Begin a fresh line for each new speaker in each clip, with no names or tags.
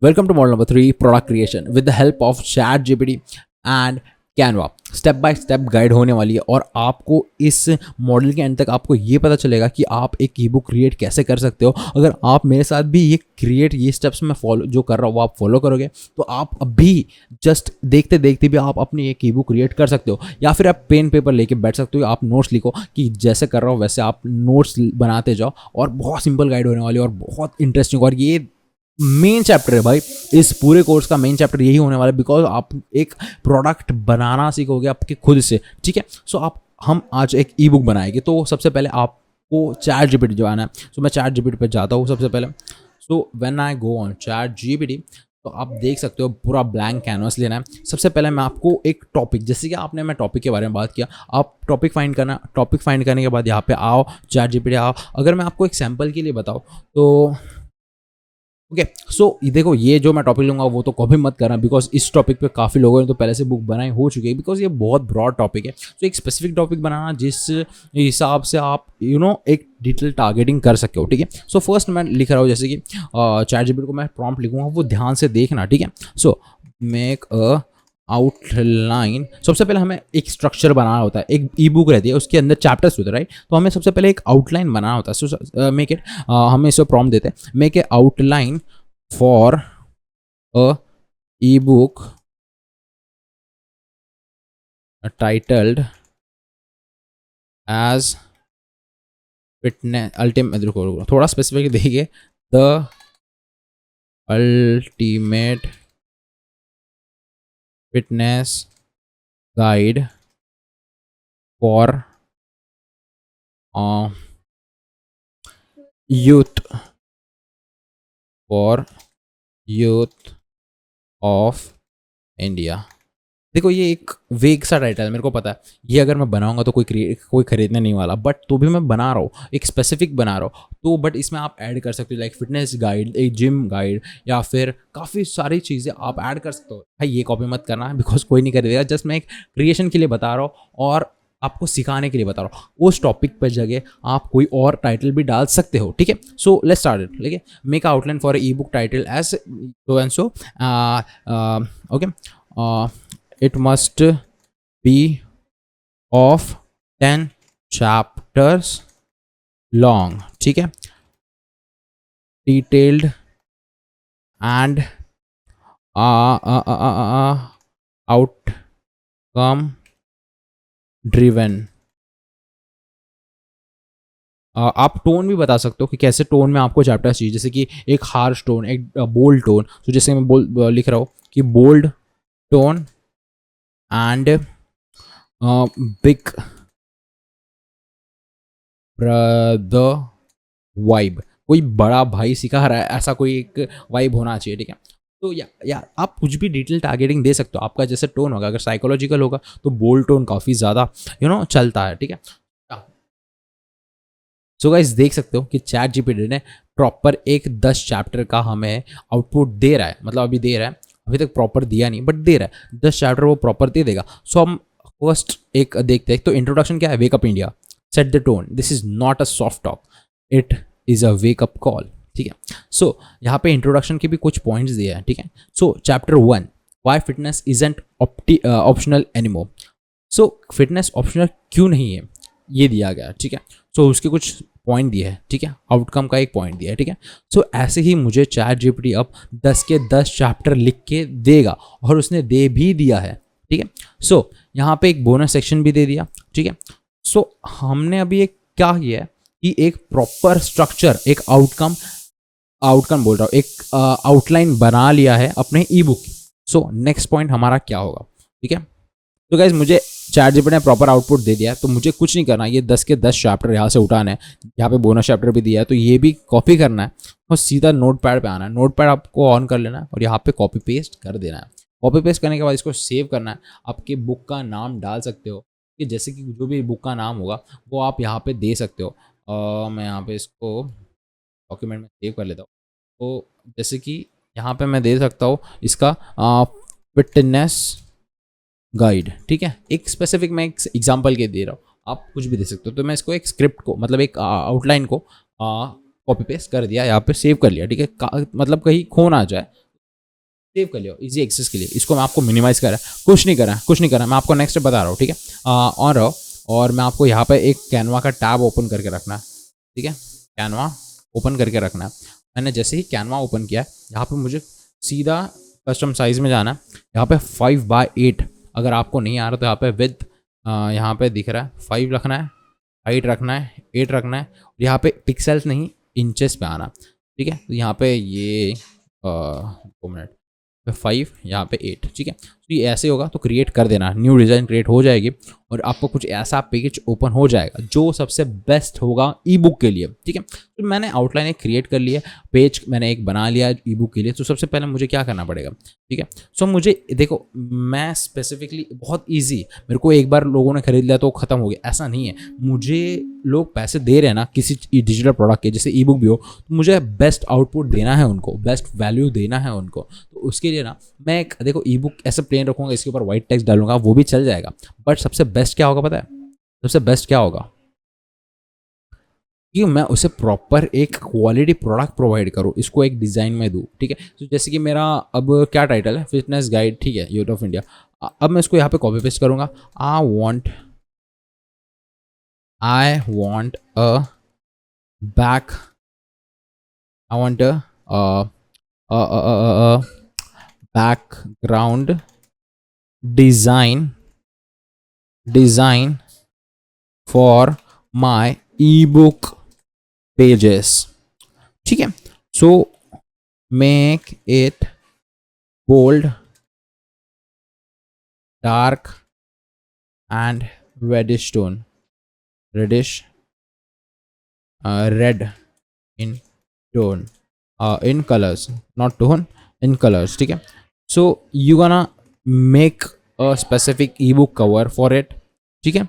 Welcome to model number 3 product creation with the help of ChatGPT and Canva। Step by step guide होने वाली है और आपको इस मॉडल के एंड तक आपको ये पता चलेगा कि आप एक ई बुक क्रिएट कैसे कर सकते हो। अगर आप मेरे साथ भी ये स्टेप्स मैं फॉलो जो कर रहा हूँ वो आप फॉलो करोगे तो आप अभी जस्ट देखते देखते भी आप अपनी एक ई बुक क्रिएट कर सकते हो, या फिर आप पेन पेपर लेके बैठ सकते हो, आप नोट्स लिखो कि जैसे कर रहा हूँ वैसे आप नोट्स बनाते जाओ और बहुत सिंपल गाइड होने वाली है और बहुत इंटरेस्टिंग। और ये मेन चैप्टर है भाई, इस पूरे कोर्स का मेन चैप्टर यही होने वाला है, बिकॉज आप एक प्रोडक्ट बनाना सीखोगे आपके खुद से। ठीक है, सो आप हम आज एक ई बुक बनाएंगे। तो सबसे पहले आपको चैट जीपीटी जो आना है, सो मैं चैट जीपीटी पे जाता हूँ सबसे पहले। So when I go on chat GPT तो आप देख सकते हो पूरा ब्लैंक कैनवस लेना है। सबसे पहले मैं आपको एक टॉपिक, जैसे कि आपने मैं टॉपिक के बारे में बात किया, आप टॉपिक फाइंड करना। टॉपिक फाइंड करने के बाद यहाँ पे आओ, चैट जीपीटी आओ। अगर मैं आपको एक सैम्पल के लिए बताऊँ तो ओके, सो देखो ये जो मैं टॉपिक लूँगा वो तो कभी मत करना, बिकॉज इस टॉपिक पे काफ़ी लोगों ने तो पहले से बुक बनाई हो चुकी है, बिकॉज ये बहुत ब्रॉड टॉपिक है। तो एक स्पेसिफिक टॉपिक बनाना जिस हिसाब से आप एक डिटेल टारगेटिंग कर सके हो। ठीक है, सो फर्स्ट मैं लिख रहा हूँ, जैसे कि चैट जीपीटी को मैं प्रॉम्प्ट लिखूंगा, वो ध्यान से देखना। ठीक है, सो मेक अ आउटलाइन। सबसे पहले हमें एक स्ट्रक्चर बनाना होता है, एक ई बुक रहती है उसके अंदर चैप्टर्स होते हैं, राइट। तो हमें सबसे पहले एक आउटलाइन बनाना होता है। सो मेक इट, हमें इसे प्रॉम्प्ट देते हैं, make a outline for a ebook titled as fitness ultimate. देखो थोड़ा स्पेसिफिक देखिए, the ultimate fitness guide for youth for youth of India. देखो ये एक वेग सा टाइटल है, मेरे को पता है ये अगर मैं बनाऊंगा तो कोई खरीदने नहीं वाला, बट तो भी मैं बना रहा हूँ, एक स्पेसिफिक बना रहा हूँ। तो बट इसमें आप ऐड कर सकते हो लाइक फिटनेस गाइड, एक जिम गाइड, या फिर काफ़ी सारी चीज़ें आप ऐड कर सकते हो। भाई ये कॉपी मत करना बिकॉज कोई नहीं खरीदेगा, जस्ट मैं एक क्रिएशन के लिए बता रहा हूँ और आपको सिखाने के लिए बता रहा हूँ। उस टॉपिक पर जगह आप कोई और टाइटल भी डाल सकते हो। ठीक है, सो लेट्स स्टार्ट इट। ठीक है, make outline for ebook title as so and so. Okay, it must be of 10 chapters long। ठीक है, detailed and outcome driven। आप टोन भी बता सकते हो कि कैसे टोन में आपको चैप्टर चाहिए, जैसे कि एक हार्श टोन, एक बोल्ड टोन। तो जैसे मैं लिख रहा हूँ कि bold tone and big brother vibe. कोई बड़ा भाई सिखा रहा है ऐसा कोई एक वाइब होना चाहिए। ठीक है, तो या आप कुछ भी डिटेल टारगेटिंग दे सकते हो। आपका जैसे टोन होगा, अगर साइकोलॉजिकल होगा तो बोल्ड टोन काफ़ी ज़्यादा चलता है। ठीक है, सो गाइस देख सकते हो कि चैट जीपीटी ने प्रॉपर एक 10 चैप्टर का हमें आउटपुट दे रहा है, मतलब अभी दे रहा है, अभी तक प्रॉपर दिया नहीं बट दे रहा है। 10 चैप्टर वो प्रॉपर दे देगा। सो हम फर्स्ट एक देखते हैं। तो इंट्रोडक्शन क्या है, wake up India, set the tone, this is not a soft talk, it is a wake up call. ठीक है, सो यहाँ पे इंट्रोडक्शन के भी कुछ पॉइंट्स दिए हैं। ठीक है, so chapter 1, why fitness isn't optional anymore. So fitness optional क्यों नहीं है ये दिया गया। ठीक है, सो उसके कुछ पॉइंट दिए हैं। ठीक है, आउटकम का एक पॉइंट दिया है। ठीक है, सो ऐसे ही मुझे चैट जीपीटी अब 10 के 10 चैप्टर लिख के देगा और उसने दे भी दिया है। ठीक है, सो यहाँ पे एक बोनस सेक्शन भी दे दिया। ठीक है, सो हमने अभी एक क्या किया है कि एक प्रॉपर स्ट्रक्चर, एक आउटकम बोल रहा हूँ, एक आउटलाइन बना लिया है अपने ई बुक की। सो नेक्स्ट पॉइंट हमारा क्या होगा। ठीक है, तो गाइज मुझे चैट जीपीटी ने प्रॉपर आउटपुट दे दिया है, तो मुझे कुछ नहीं करना, ये 10 के 10 चैप्टर यहाँ से उठाना है। यहाँ पे बोनस चैप्टर भी दिया है तो ये भी कॉपी करना है और सीधा नोट पैड पर आना है। नोट पैड आपको ऑन कर लेना है और यहाँ पे कॉपी पेस्ट कर देना है। कॉपी पेस्ट करने के बाद इसको सेव करना है। आपके बुक का नाम डाल सकते हो कि जैसे कि जो भी बुक का नाम होगा वो आप यहाँ पे दे सकते हो। मैं यहाँ पे इसको डॉक्यूमेंट में सेव कर लेता हूँ। तो जैसे कि यहाँ पे मैं दे सकता हूँ इसका फिटनेस गाइड। ठीक है, एक स्पेसिफिक मैं एक एग्जांपल के दे रहा हूँ, आप कुछ भी दे सकते हो। तो मैं इसको एक स्क्रिप्ट को, मतलब एक आउटलाइन को कॉपी पेस्ट कर दिया, यहाँ पे सेव कर लिया। ठीक है, मतलब कहीं खो ना जाए। सेव कर लियो इजी एक्सेस के लिए। इसको मैं आपको मिनिमाइज करा, कुछ नहीं करा, मैं आपको नेक्स्ट बता रहा हूँ, ठीक है। ऑन रहो, और मैं आपको यहाँ पे एक कैनवा का टैब ओपन करके रखना है, ठीक है। कैनवा ओपन करके रखना है। मैंने जैसे ही कैनवा ओपन किया, यहाँ पे मुझे सीधा कस्टम साइज़ में जाना है। यहाँ पे 5x8, अगर आपको नहीं आ रहा तो यहाँ पे विद यहाँ पे दिख रहा है 5 रखना है, हाइट रखना है 8 रखना है। यहाँ पे पिक्सेल्स नहीं इंचेस पे आना, ठीक है। तो यहाँ पे ये 2 मिनट 5, यहाँ पे 8, ठीक है। तो ये ऐसे होगा तो क्रिएट कर देना, न्यू डिज़ाइन क्रिएट हो जाएगी और आपको कुछ ऐसा पेज ओपन हो जाएगा जो सबसे बेस्ट होगा ई बुक के लिए, ठीक है। तो मैंने आउटलाइन एक क्रिएट कर लिया, पेज मैंने एक बना लिया ई बुक के लिए। तो सबसे पहले मुझे क्या करना पड़ेगा, ठीक है। सो मुझे देखो, मैं स्पेसिफिकली बहुत ईजी, मेरे को एक बार लोगों ने खरीद लिया तो ख़त्म हो गया, ऐसा नहीं है। मुझे लोग पैसे दे रहे हैं ना किसी डिजिटल प्रोडक्ट के, जैसे ई बुक भी हो, तो मुझे बेस्ट आउटपुट देना है उनको, बेस्ट वैल्यू देना है उनको। तो उसके लिए ना मैं एक देखो ई बुक ऐसे प्लेन रखूँगा, इसके ऊपर वाइट टेक्स्ट डालूंगा, वो भी चल जाएगा। बट सबसे बेस्ट क्या होगा पता है, सबसे बेस्ट क्या होगा कि मैं उसे प्रॉपर एक क्वालिटी प्रोडक्ट प्रोवाइड करूँ, इसको एक डिज़ाइन में दूँ, ठीक है। तो जैसे कि मेरा अब क्या टाइटल है, फिटनेस गाइड, ठीक है, यूथ ऑफ इंडिया। अब मैं इसको यहाँ पे कॉपी पेस्ट करूँगा। I want a back, I want a background design for my ebook pages, ठीक है। So make it bold, dark and reddish red in tone, in colours, not tone, in colours, ठीक है। So you gonna make a specific ebook cover for it, ठीक है।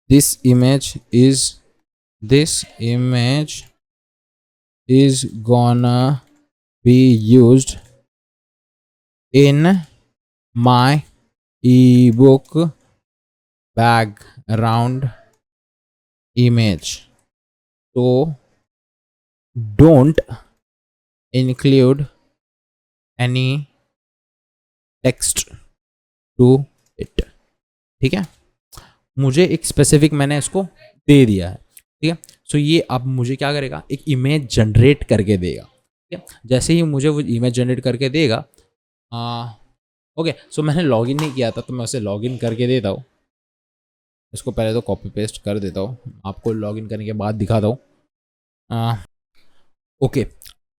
This image is gonna be used in my ebook background image, so don't include any text to it, ठीक है। मुझे एक specific मैंने इसको दे दिया है, ठीक है। सो ये अब मुझे क्या करेगा, एक इमेज जनरेट करके देगा, ठीक है। जैसे ही मुझे वो इमेज जनरेट करके देगा, ओके। सो मैंने लॉगिन नहीं किया था तो मैं उसे लॉगिन करके देता हूँ। इसको पहले तो कॉपी पेस्ट कर देता हूँ, आपको लॉगिन करने के बाद दिखाता हूँ। ओके,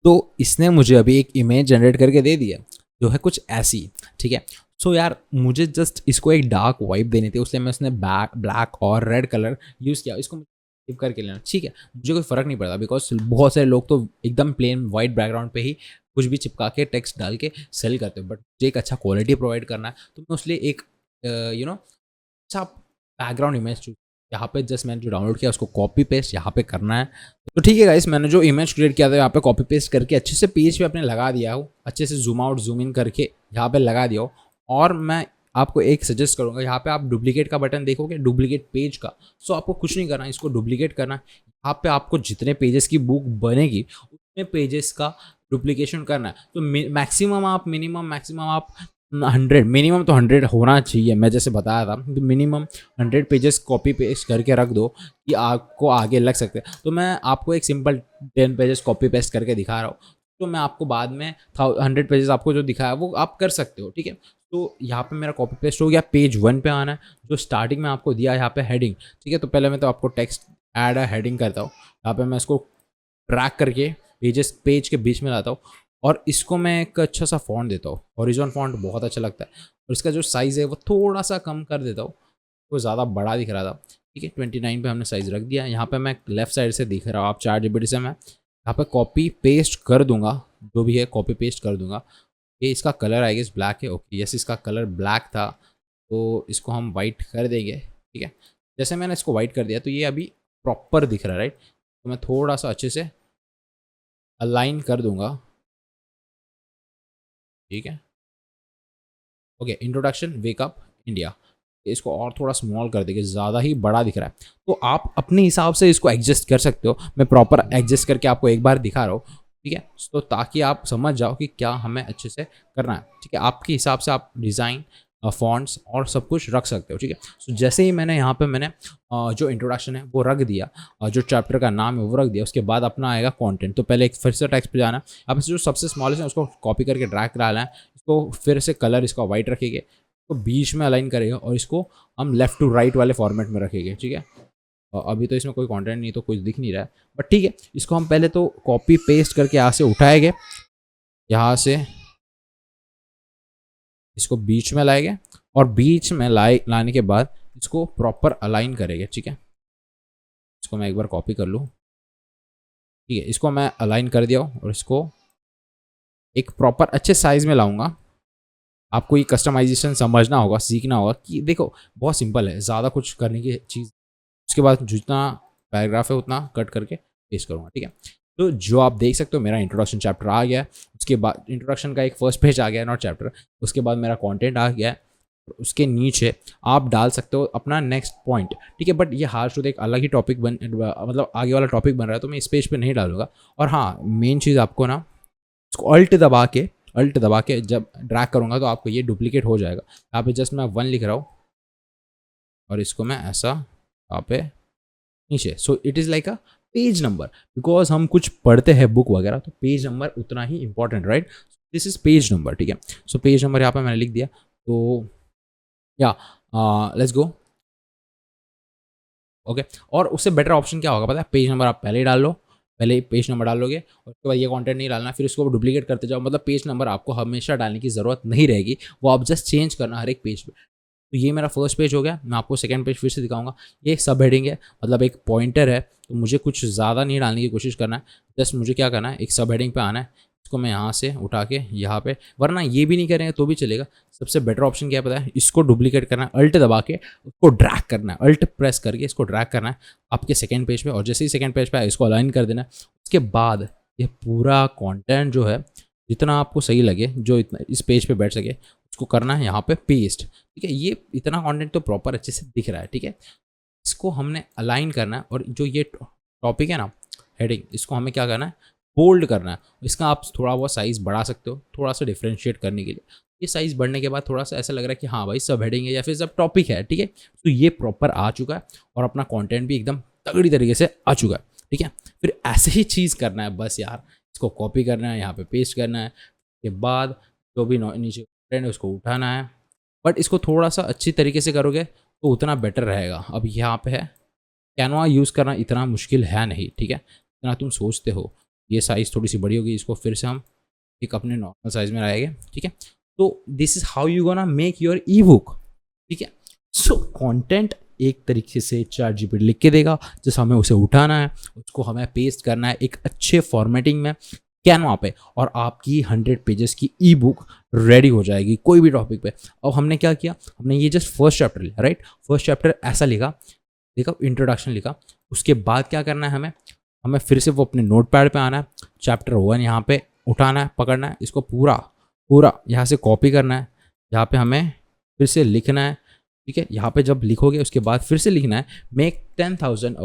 तो इसने मुझे अभी एक इमेज जनरेट करके दे दिया जो है कुछ ऐसी, ठीक है। सो यार मुझे जस्ट इसको एक डार्क वाइब देनी थी, उसलिए मैं उसने ब्लैक और रेड कलर यूज़ किया। इसको सेव करके लेना, ठीक है। मुझे कोई फ़र्क नहीं पड़ता, बिकॉज बहुत सारे लोग तो एकदम प्लेन वाइट बैकग्राउंड पे ही कुछ भी चिपका के टेक्स्ट डाल के सेल करते हो। बट मुझे एक अच्छा क्वालिटी प्रोवाइड करना है, तो मैं उसलिए एक अच्छा बैकग्राउंड इमेज चूज, यहाँ पे जस्ट मैंने जो डाउनलोड किया उसको कॉपी पेस्ट यहाँ पे करना है। तो ठीक है गाइस, मैंने जो इमेज क्रिएट किया था यहाँ पे कॉपी पेस्ट करके अच्छे से पेज पे अपने लगा दिया हो, अच्छे से जूम आउट जूम इन करके यहाँ पे लगा दिया हो। और मैं आपको एक सजेस्ट करूँगा, यहाँ पे आप डुप्लीकेट का बटन देखोगे, डुप्लीकेट पेज का। सो आपको कुछ नहीं करना, इसको डुप्लीकेट करना। यहाँ पे आपको जितने पेजेस की बुक बनेगी उतने पेजेस का डुप्लीकेशन करना है। तो मैक्सिमम आप 100, मिनिमम तो 100 होना चाहिए। मैं जैसे बताया था, तो मिनिमम 100 पेजेस कॉपी पेस्ट करके रख दो कि आपको आगे लग सकते हैं। तो मैं आपको एक सिंपल 10 पेजेस कॉपी पेस्ट करके दिखा रहा हूँ, तो मैं आपको बाद में 100 पेजेस आपको जो दिखाया वो आप कर सकते हो, ठीक है। तो यहाँ पे मेरा कॉपी पेस्ट हो गया, पेज 1 पे आना है, जो स्टार्टिंग में आपको दिया यहाँ पे हेडिंग, ठीक है। तो पहले मैं तो आपको टेक्स्ट ऐड है हेडिंग करता हूँ, यहाँ पे मैं इसको ट्रैक करके पेज के बीच में लाता हूँ और इसको मैं एक अच्छा सा फॉन्ट देता हूँ। हॉरिजॉन फॉन्ट बहुत अच्छा लगता है, और इसका जो साइज़ है वो थोड़ा सा कम कर देता हूँ, वो ज़्यादा बड़ा दिख रहा था, ठीक है। 29 पे हमने साइज़ रख दिया। यहाँ पे मैं लेफ्ट साइड से दिख रहा हूँ, आप ChatGPT से मैं यहाँ पे कॉपी पेस्ट कर दूंगा, जो भी है कॉपी पेस्ट कर दूंगा। ये इसका कलर आई गेस ब्लैक है, ओके यस, इसका कलर ब्लैक था, तो इसको हम वाइट कर देंगे, ठीक है। जैसे मैंने इसको वाइट कर दिया तो ये अभी प्रॉपर दिख रहा है, राइट। तो मैं थोड़ा सा अच्छे से अलाइन कर दूंगा, ठीक है। ओके, इंट्रोडक्शन वेकअप इंडिया, इसको और थोड़ा स्मॉल कर देंगे, ज़्यादा ही बड़ा दिख रहा है। तो आप अपने हिसाब से इसको एडजस्ट कर सकते हो, मैं प्रॉपर एडजस्ट करके आपको एक बार दिखा रहा हूँ। ठीक है। तो ताकि आप समझ जाओ कि क्या हमें अच्छे से करना है, ठीक है। आपके हिसाब से आप डिज़ाइन, फॉन्ट्स और सब कुछ रख सकते हो, ठीक है। सो जैसे ही मैंने यहाँ पे मैंने जो इंट्रोडक्शन है वो रख दिया, जो चैप्टर का नाम है वो रख दिया, उसके बाद अपना आएगा कंटेंट। तो पहले एक फिर से टेक्स्ट पे जाना है, अब इसे जो सबसे स्मॉलेस्ट है उसको कॉपी करके ड्रैग करा लेना है, इसको फिर से कलर इसका वाइट रखेंगे, तो बीच में अलाइन करेगा और इसको हम लेफ्ट टू राइट वाले फॉर्मेट में रखेंगे, ठीक है। अभी तो इसमें कोई कंटेंट नहीं तो कुछ दिख नहीं रहा है, बट ठीक है। इसको हम पहले तो कॉपी पेस्ट करके यहाँ से उठाएंगे, यहाँ से इसको बीच में लाएंगे और बीच में लाने के बाद इसको प्रॉपर अलाइन करेंगे, ठीक है। इसको मैं एक बार कॉपी कर लूँ, ठीक है। इसको मैं अलाइन कर दिया और इसको एक प्रॉपर अच्छे साइज में लाऊंगा। आपको ये कस्टमाइजेशन समझना होगा, सीखना होगा कि देखो बहुत सिंपल है, ज़्यादा कुछ करने की चीज़। उसके बाद जितना पैराग्राफ है उतना कट करके पेस्ट करूँगा, ठीक है। तो जो आप देख सकते हो मेरा इंट्रोडक्शन चैप्टर आ गया है, उसके बाद इंट्रोडक्शन का एक फर्स्ट पेज आ गया है, नॉट चैप्टर। उसके बाद मेरा कंटेंट आ गया है, उसके नीचे आप डाल सकते हो अपना नेक्स्ट पॉइंट, ठीक है। बट ये हार्श टूथ एक अलग ही टॉपिक मतलब आगे वाला टॉपिक बन रहा है, तो मैं इस पेज पे नहीं डालूंगा। और हाँ, मेन चीज़ आपको ना इसको अल्ट दबा के जब ड्रैग करूँगा तो आपको ये डुप्लीकेट हो जाएगा। यहाँ पे जस्ट मैं 1 लिख रहा हूँ और इसको मैं ऐसा यहाँ पे नीचे, so it is like a page number, because हम कुछ पढ़ते हैं बुक वगैरह, तो पेज नंबर उतना ही important, right. This is page number, ठीक है। सो पेज नंबर यहाँ पे मैंने लिख दिया, तो या लेट्स गो, ओके। और उससे बेटर ऑप्शन क्या होगा पता है, पेज नंबर आप पहले ही डाल लो, पहले ही पेज नंबर डाल लोगे और उसके बाद ये कंटेंट नहीं डालना, फिर उसको डुप्लीकेट करते जाओ, मतलब पेज नंबर आपको हमेशा डालने की ज़रूरत नहीं रहेगी, वो आप जस्ट चेंज करना हर एक पेज पे। तो ये मेरा फर्स्ट पेज हो गया। मैं आपको सेकंड पेज फिर से दिखाऊंगा। ये एक सब हेडिंग है, मतलब एक पॉइंटर है, तो मुझे कुछ ज़्यादा नहीं डालने की कोशिश करना है, जस्ट मुझे क्या करना है, एक सब हेडिंग पे आना है, इसको मैं यहाँ से उठा के यहाँ पे, वरना ये भी नहीं करेंगे तो भी चलेगा। सबसे बेटर ऑप्शन क्या पता है, इसको डुप्लीकेट करना है, अल्ट दबा के उसको ड्रैग करना है, अल्ट प्रेस करके इसको ड्रैग करना है आपके सेकेंड पेज पे, और जैसे ही सेकेंड पेज पे इसको अलाइन कर देना है। उसके बाद ये पूरा कॉन्टेंट जो है, जितना आपको सही लगे, जो इतना इस पेज पे बैठ सके, उसको करना है यहाँ पे पेस्ट, ठीक है। ये इतना कंटेंट तो प्रॉपर अच्छे से दिख रहा है, ठीक है। इसको हमने अलाइन करना है, और जो ये टॉपिक है ना, हेडिंग, इसको हमें क्या करना है, बोल्ड करना है। इसका आप थोड़ा बहुत साइज़ बढ़ा सकते हो, थोड़ा सा डिफ्रेंशिएट करने के लिए। ये साइज़ बढ़ने के बाद थोड़ा सा ऐसा लग रहा है कि हाँ भाई सब हेडिंग है या फिर सब टॉपिक है, ठीक है। तो ये प्रॉपर आ चुका है और अपना कॉन्टेंट भी एकदम तगड़ी तरीके से आ चुका है, ठीक है। फिर ऐसे ही चीज़ करना है बस यार, इसको कॉपी करना है, यहाँ पे पेस्ट करना है, उसके बाद जो भी नीचे कंटेंट है उसको उठाना है। बट इसको थोड़ा सा अच्छी तरीके से करोगे तो उतना बेटर रहेगा। अब यहाँ पे है, कैनवा यूज़ करना इतना मुश्किल है नहीं, ठीक है, इतना तुम सोचते हो। ये साइज़ थोड़ी सी बड़ी होगी, इसको फिर से हम एक अपने नॉर्मल साइज़ में लाएंगे, ठीक है। तो this is how you gonna make your E book, ठीक है। सो कंटेंट एक तरीके से ChatGPT लिख के देगा, जैसे हमें उसे उठाना है, उसको हमें पेस्ट करना है एक अच्छे फॉर्मेटिंग में कैनवा पे, और आपकी 100 पेजेस की ई बुक रेडी हो जाएगी कोई भी टॉपिक पे। अब हमने क्या किया, हमने ये जस्ट फर्स्ट चैप्टर लिया, राइट। फर्स्ट चैप्टर ऐसा लिखा, देखा इंट्रोडक्शन लिखा, उसके बाद क्या करना है, हमें हमें फिर से वो अपने नोट पैड पर आना है, चैप्टर 1 यहाँ पे उठाना है, पकड़ना है, इसको पूरा पूरा यहाँ से कॉपी करना है, यहाँ पे हमें फिर से लिखना है, ठीक है। यहाँ पे जब लिखोगे उसके बाद फिर से लिखना है, मेक 10,000,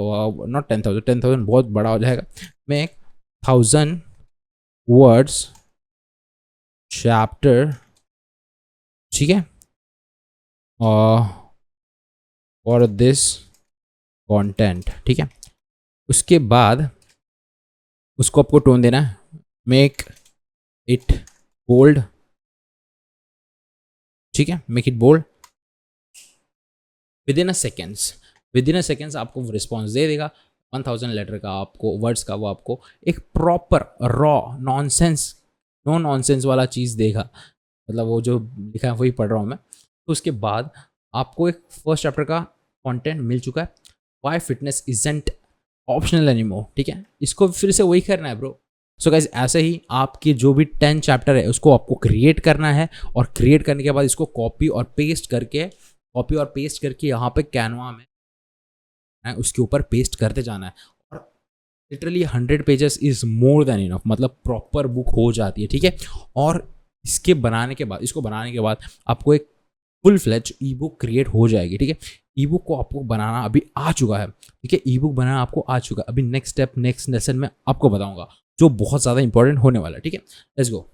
नॉट 10,000, 10,000 बहुत बड़ा हो जाएगा, मेक 1,000 वर्ड्स चैप्टर, ठीक है, और दिस कंटेंट, ठीक है। उसके बाद उसको आपको टोन देना है, मेक इट बोल्ड, ठीक है, make it bold. Within a seconds आपको रिस्पॉन्स दे देगा। 1,000 लेटर का आपको वर्ड्स का वो आपको एक प्रॉपर रॉ नो नॉनसेंस वाला चीज़ देगा, मतलब वो जो लिखा है वही पढ़ रहा हूँ मैं। तो उसके बाद आपको एक फर्स्ट चैप्टर का कंटेंट मिल चुका है, why fitness isn't optional anymore, ठीक है। इसको फिर से वही करना है ब्रो। सो गाइज ऐसे ही आपके जो भी 10 चैप्टर है उसको आपको क्रिएट करना है, और क्रिएट करने के बाद इसको कॉपी और पेस्ट करके यहाँ पे कैनवा में उसके ऊपर पेस्ट करते जाना है। और literally 100 pages is more than enough, मतलब प्रॉपर बुक हो जाती है, ठीक है। और इसको बनाने के बाद आपको एक full fledge ebook create हो जाएगी, ठीक है। ई बुक को आपको बनाना अभी आ चुका है, ठीक है, ई बुक बनाना आपको आ चुका है। अभी नेक्स्ट स्टेप नेक्स्ट लेसन में आपको बताऊंगा। जो बहुत ज़्यादा इंपॉर्टेंट होने वाला है। ठीक है, लेट्स गो।